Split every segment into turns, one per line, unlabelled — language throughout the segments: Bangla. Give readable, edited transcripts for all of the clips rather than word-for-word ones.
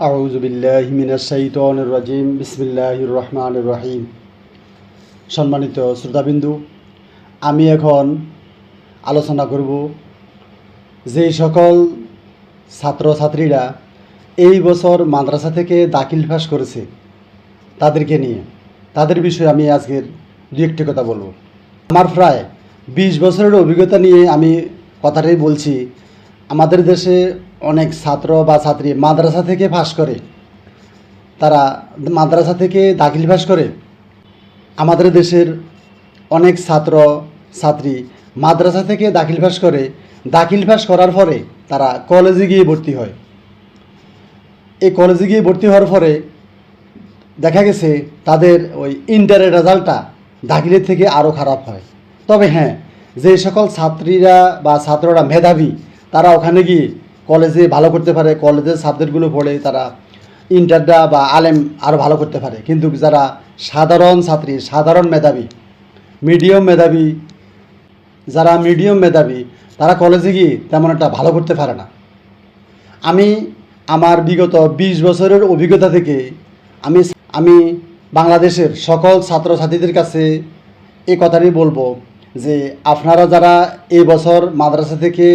আউযু বিল্লাহি মিনাশ শাইতানির রাজিম বিসমিল্লাহির রহমানির রহিম। সম্মানিত শ্রোতাবিন্দু, আমি এখন আলোচনা করব যে সকল ছাত্রছাত্রীরা এই বছর মাদ্রাসা থেকে দাখিল পাস করেছে তাদেরকে নিয়ে, তাদের বিষয়ে আমি আজকের দু একটি কথা বলবো। আমার প্রায় 20 বছরের অভিজ্ঞতা নিয়ে আমি কথাটাই বলছি। আমাদের দেশে অনেক ছাত্র বা ছাত্রী মাদ্রাসা থেকে পাস করে, তারা মাদ্রাসা থেকে দাখিল পাস করে। আমাদের দেশের অনেক ছাত্র ছাত্রী মাদ্রাসা থেকে দাখিল পাস করে, দাখিল পাস করার পরে তারা কলেজে গিয়ে ভর্তি হয়। এই কলেজে গিয়ে ভর্তি হওয়ার পরে দেখা গেছে তাদের ওই ইন্টারের রেজাল্টটা দাখিলের থেকে আরও খারাপ হয়। তবে হ্যাঁ, যে সকল ছাত্রীরা বা ছাত্ররা মেধাবী তারা ওখানে গিয়ে কলেজে ভালো করতে পারে, কলেজের সাবজেক্টগুলো পড়ে তারা ইন্টারটা বা আলেম আরও ভালো করতে পারে। কিন্তু যারা সাধারণ ছাত্রী, সাধারণ মেধাবী, মিডিয়াম মেধাবী, যারা মিডিয়াম মেধাবী তারা কলেজে গিয়ে তেমন একটা ভালো করতে পারে না। আমি আমার বিগত 20 বছরের অভিজ্ঞতা থেকে আমি বাংলাদেশের সকল ছাত্রছাত্রীদের কাছে এই কথাটাই বলবো যে আপনারা যারা এই বছর মাদ্রাসা থেকে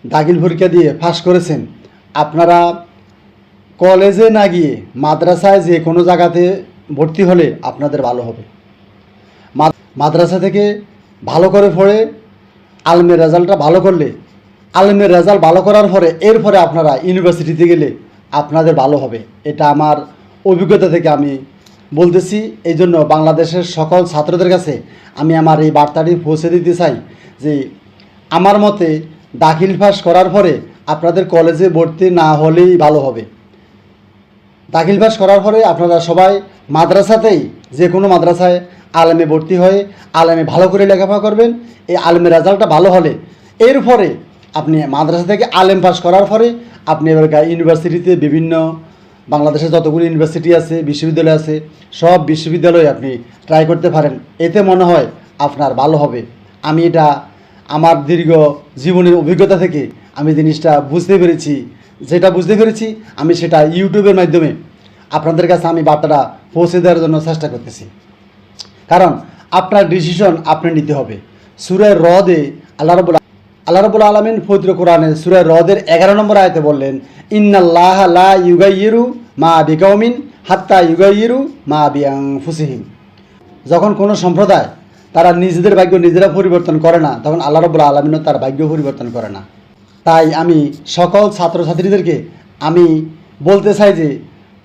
দাখিল পরীক্ষা দিয়ে পাস করেছেন, আপনারা কলেজে না গিয়ে মাদ্রাসায় যে কোনো জায়গাতে ভর্তি হলে আপনাদের ভালো হবে। মাদ্রাসা থেকে ভালো করে পড়ে আলেমের রেজাল্টটা ভালো করলে, আলেমের রেজাল্ট ভালো করার পরে এরপরে আপনারা ইউনিভার্সিটিতে গেলে আপনাদের ভালো হবে। এটা আমার অভিজ্ঞতা থেকে আমি বলতেছি। এই জন্য বাংলাদেশের সকল ছাত্রদের কাছে আমি আমার এই বার্তাটি পৌঁছে দিতে চাই যে আমার মতে দাখিল পাস করার পরে আপনাদের কলেজে ভর্তি না হলেই ভালো হবে। দাখিল পাস করার পরে আপনারা সবাই মাদ্রাসাতেই, যে কোনো মাদ্রাসায় আলেমে ভর্তি হয়ে আলেমে ভালো করে লেখাপড়া করবেন। এই আলেমের রেজাল্টটা ভালো হলে এরপরে আপনি মাদ্রাসা থেকে আলেম পাস করার পরে আপনি এবার ইউনিভার্সিটিতে, বিভিন্ন বাংলাদেশে যতগুলো ইউনিভার্সিটি আছে, বিশ্ববিদ্যালয় আছে, সব বিশ্ববিদ্যালয়ে আপনি ট্রাই করতে পারেন। এতে মনে হয় আপনার ভালো হবে। আমি এটা আমার দীর্ঘ জীবনের অভিজ্ঞতা থেকে আমি জিনিসটা বুঝতে পেরেছি। যেটা বুঝতে পেরেছি আমি সেটা ইউটিউবের মাধ্যমে আপনাদের কাছে আমি বার্তাটা পৌঁছে দেওয়ার জন্য চেষ্টা করতেছি। কারণ আপনার ডিসিশন আপনি নিতে হবে। সূরা রদে আল্লাহ রাব্বুল আলামিন পবিত্র কোরআনে সূরা রদের 11 নম্বর আয়াতে বললেন, ইন্নাল্লাহা লা ইউগাইয়িরু মা বিকাউমিন হাত্তা ইউগাইয়িরু মা বিআনফুসিহিম। যখন কোনো সম্প্রদায় তারা নিজেদের ভাগ্য নিজেরা পরিবর্তন করে না, তখন আল্লাহ রাব্বুল আলামিনও তার ভাগ্য পরিবর্তন করে না। তাই আমি সকল ছাত্রছাত্রীদেরকে আমি বলতে চাই যে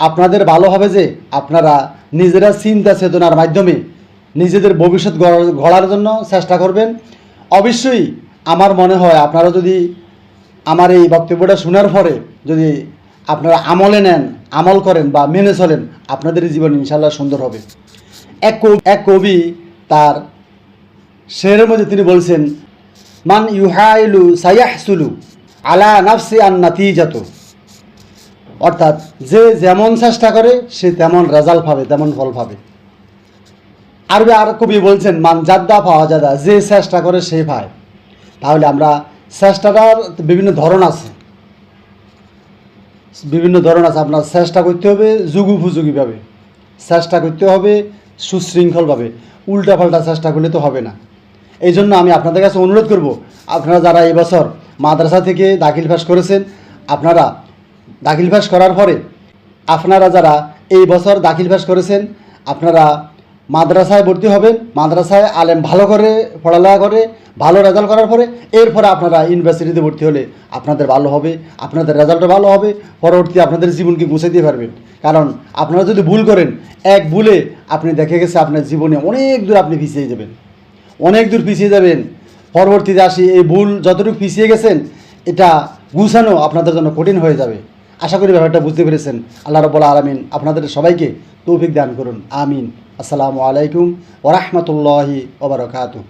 আপনাদের ভালো হবে যে আপনারা নিজেরা চিন্তা চেতনার মাধ্যমে নিজেদের ভবিষ্যৎ গড়ার জন্য চেষ্টা করবেন। অবশ্যই আমার মনে হয় আপনারা যদি আমার এই বক্তব্যটা শোনার পরে যদি আপনারা আমলে নেন, আমল করেন বা মেনে চলেন, আপনাদের জীবন ইনশাল্লাহ সুন্দর হবে। এক কবি তার শেরের মধ্যে তিনি বলছেন, মান ইউহাইলু সায়াহসুলু আলা নাফসি আন নাতিজাতু। অর্থাৎ যে যেমন চেষ্টা করে সে তেমন রেজাল্ট পাবে, তেমন ফল পাবে। আরবি আর কবি বলছেন, মান জাদ্দা পাওয়া জাদা, যে চেষ্টা করে সে পায়। তাহলে আমরা চেষ্টাটার বিভিন্ন ধরন আছে, আপনার চেষ্টা করতে হবে যুগোপযোগীভাবে, চেষ্টা করতে হবে সুশৃঙ্খলভাবে। উল্টাপাল্টা চেষ্টা করলে তো হবে না। এই জন্য আমি আপনাদের কাছে অনুরোধ করব, আপনারা যারা এবছর মাদ্রাসা থেকে দাখিল পাস করেছেন, আপনারা দাখিল পাস করার পরে আপনারা যারা এই বছর দাখিল পাস করেছেন, আপনারা মাদ্রাসায় ভর্তি হবেন। মাদ্রাসায় আলেম ভালো করে পড়ালেখা করে ভালো রেজাল্ট করার পরে এরপরে আপনারা ইউনিভার্সিটিতে ভর্তি হলে আপনাদের ভালো হবে, আপনাদের রেজাল্টও ভালো হবে। পরবর্তী আপনাদের জীবনকে গুছিয়ে দিতে পারবেন। কারণ আপনারা যদি ভুল করেন, এক ভুলে আপনি দেখে গেছে আপনার জীবনে অনেক দূর আপনি পিছিয়ে যাবেন, অনেক দূর পিছিয়ে যাবেন। পরবর্তীতে আসি এই ভুল যতটুকু পিছিয়ে গেছেন এটা গুছানো আপনাদের জন্য কঠিন হয়ে যাবে। আশা করি ব্যাপারটা বুঝতে পেরেছেন। আল্লাহ রাব্বুল আলামিন আপনাদের সবাইকে তৌফিক দান করুন। আমিন। আসসালামু আলাইকুম ওয়া রাহমাতুল্লাহি ওয়া বারাকাতুহু।